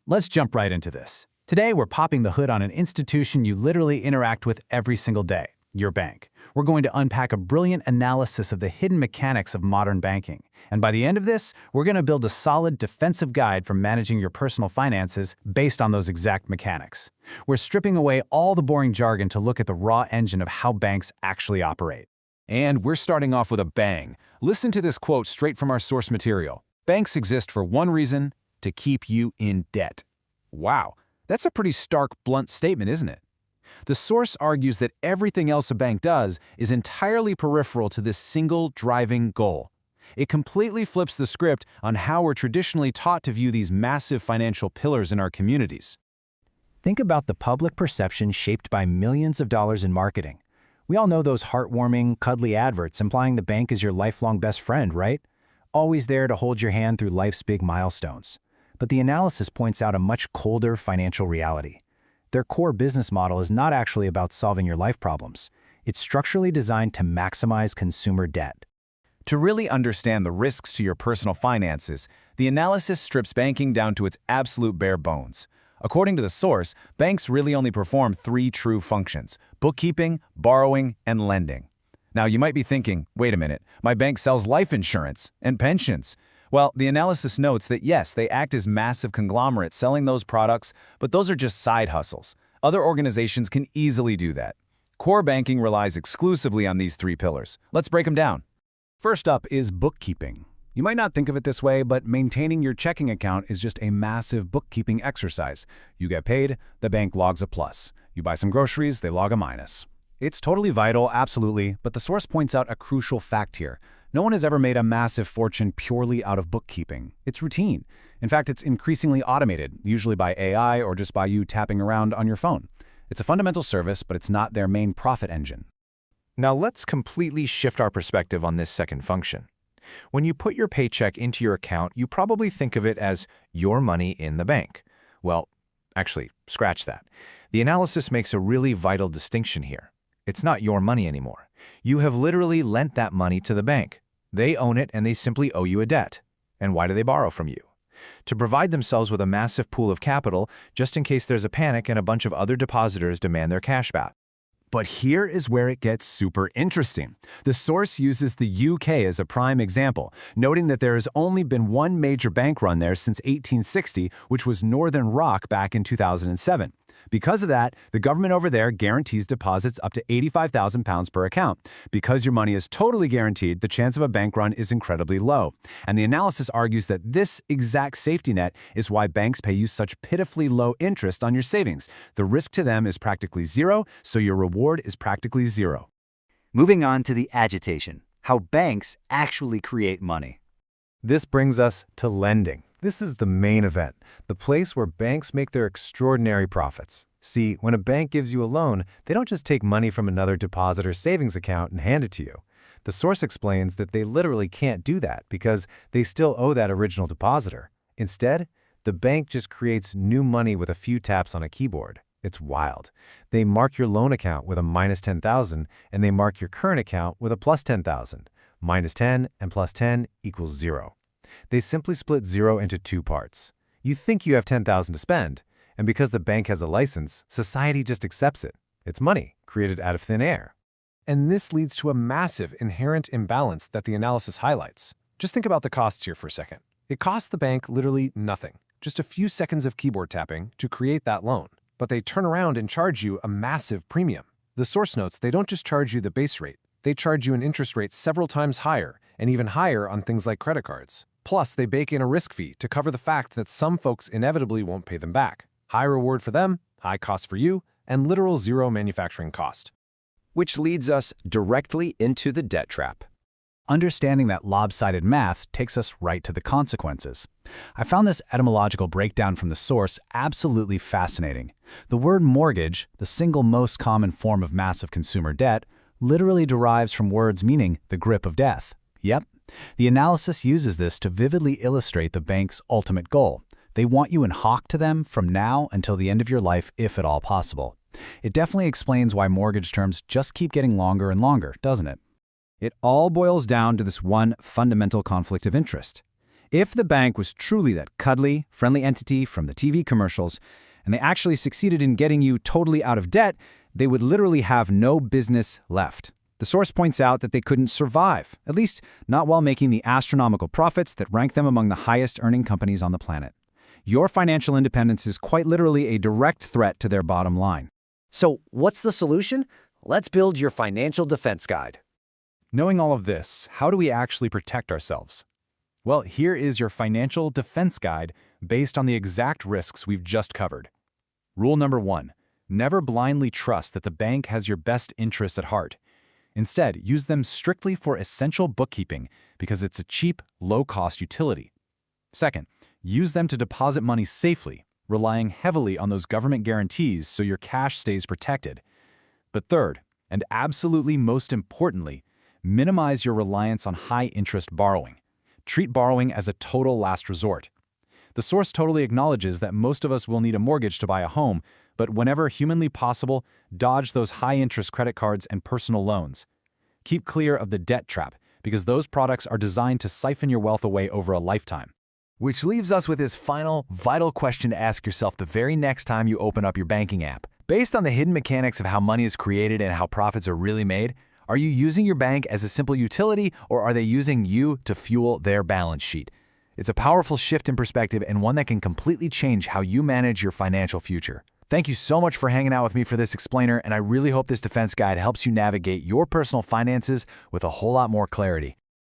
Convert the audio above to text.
Let's jump right into this. Today, we're popping the hood on an institution you literally interact with every single day, your bank. We're going to unpack a brilliant analysis of the hidden mechanics of modern banking. And by the end of this, we're going to build a solid defensive guide for managing your personal finances based on those exact mechanics. We're stripping away all the boring jargon to look at the raw engine of how banks actually operate. And we're starting off with a bang. Listen to this quote straight from our source material. Banks exist for one reason: to keep you in debt. Wow, that's a pretty stark, blunt statement, isn't it? The source argues that everything else a bank does is entirely peripheral to this single driving goal. It completely flips the script on how we're traditionally taught to view these massive financial pillars in our communities. Think about the public perception shaped by millions of dollars in marketing. We all know those heartwarming, cuddly adverts implying the bank is your lifelong best friend, right? Always there to hold your hand through life's big milestones. But the analysis points out a much colder financial reality. Their core business model is not actually about solving your life problems. It's structurally designed to maximize consumer debt. To really understand the risks to your personal finances, the analysis strips banking down to its absolute bare bones. According to the source, banks really only perform three true functions: bookkeeping, borrowing, and lending. Now, you might be thinking, wait a minute, my bank sells life insurance and pensions. Well, the analysis notes that yes, they act as massive conglomerates selling those products, but those are just side hustles. Other organizations can easily do that. Core banking relies exclusively on these three pillars. Let's break them down. First up is bookkeeping. You might not think of it this way, but maintaining your checking account is just a massive bookkeeping exercise. You get paid, the bank logs a plus. You buy some groceries, they log a minus. It's totally vital, absolutely, but the source points out a crucial fact here. No one has ever made a massive fortune purely out of bookkeeping. It's routine. In fact, it's increasingly automated, usually by AI or just by you tapping around on your phone. It's a fundamental service, but it's not their main profit engine. Now let's completely shift our perspective on this second function. When you put your paycheck into your account, you probably think of it as your money in the bank. Well, actually, scratch that. The analysis makes a really vital distinction here. It's not your money anymore. You have literally lent that money to the bank. They own it and they simply owe you a debt. And why do they borrow from you? To provide themselves with a massive pool of capital, just in case there's a panic and a bunch of other depositors demand their cash back. But here is where it gets super interesting. The source uses the UK as a prime example, noting that there has only been one major bank run there since 1860, which was Northern Rock back in 2007. Because of that, the government over there guarantees deposits up to £85,000 per account. Because your money is totally guaranteed, the chance of a bank run is incredibly low. And the analysis argues that this exact safety net is why banks pay you such pitifully low interest on your savings. The risk to them is practically zero, so your reward is practically zero. Moving on to the agitation, how banks actually create money. This brings us to lending. This is the main event, the place where banks make their extraordinary profits. See, when a bank gives you a loan, they don't just take money from another depositor's savings account and hand it to you. The source explains that they literally can't do that because they still owe that original depositor. Instead, the bank just creates new money with a few taps on a keyboard. It's wild. They mark your loan account with a minus 10,000 and they mark your current account with a plus 10,000. Minus 10 and plus 10 equals 0. They simply split 0 into two parts. You think you have 10,000 to spend, and because the bank has a license, society just accepts it. It's money, created out of thin air. And this leads to a massive inherent imbalance that the analysis highlights. Just think about the costs here for a second. It costs the bank literally nothing, just a few seconds of keyboard tapping to create that loan. But they turn around and charge you a massive premium. The source notes they don't just charge you the base rate, they charge you an interest rate several times higher, and even higher on things like credit cards. Plus, they bake in a risk fee to cover the fact that some folks inevitably won't pay them back. High reward for them, high cost for you, and literal zero manufacturing cost. Which leads us directly into the debt trap. Understanding that lopsided math takes us right to the consequences. I found this etymological breakdown from the source absolutely fascinating. The word mortgage, the single most common form of massive consumer debt, literally derives from words meaning the grip of death. Yep. The analysis uses this to vividly illustrate the bank's ultimate goal. They want you in hock to them from now until the end of your life, if at all possible. It definitely explains why mortgage terms just keep getting longer and longer, doesn't it? It all boils down to this one fundamental conflict of interest. If the bank was truly that cuddly, friendly entity from the TV commercials, and they actually succeeded in getting you totally out of debt, they would literally have no business left. The source points out that they couldn't survive, at least not while making the astronomical profits that rank them among the highest-earning companies on the planet. Your financial independence is quite literally a direct threat to their bottom line. So, what's the solution? Let's build your financial defense guide. Knowing all of this, how do we actually protect ourselves? Well, here is your financial defense guide based on the exact risks we've just covered. Rule number 1. Never blindly trust that the bank has your best interests at heart. Instead, use them strictly for essential bookkeeping because it's a cheap, low-cost utility. Second, use them to deposit money safely, relying heavily on those government guarantees so your cash stays protected. But third, and absolutely most importantly, minimize your reliance on high-interest borrowing. Treat borrowing as a total last resort. The source totally acknowledges that most of us will need a mortgage to buy a home, but whenever humanly possible, dodge those high-interest credit cards and personal loans. Keep clear of the debt trap, because those products are designed to siphon your wealth away over a lifetime. Which leaves us with this final, vital question to ask yourself the very next time you open up your banking app. Based on the hidden mechanics of how money is created and how profits are really made, are you using your bank as a simple utility, or are they using you to fuel their balance sheet? It's a powerful shift in perspective and one that can completely change how you manage your financial future. Thank you so much for hanging out with me for this explainer, and I really hope this defense guide helps you navigate your personal finances with a whole lot more clarity.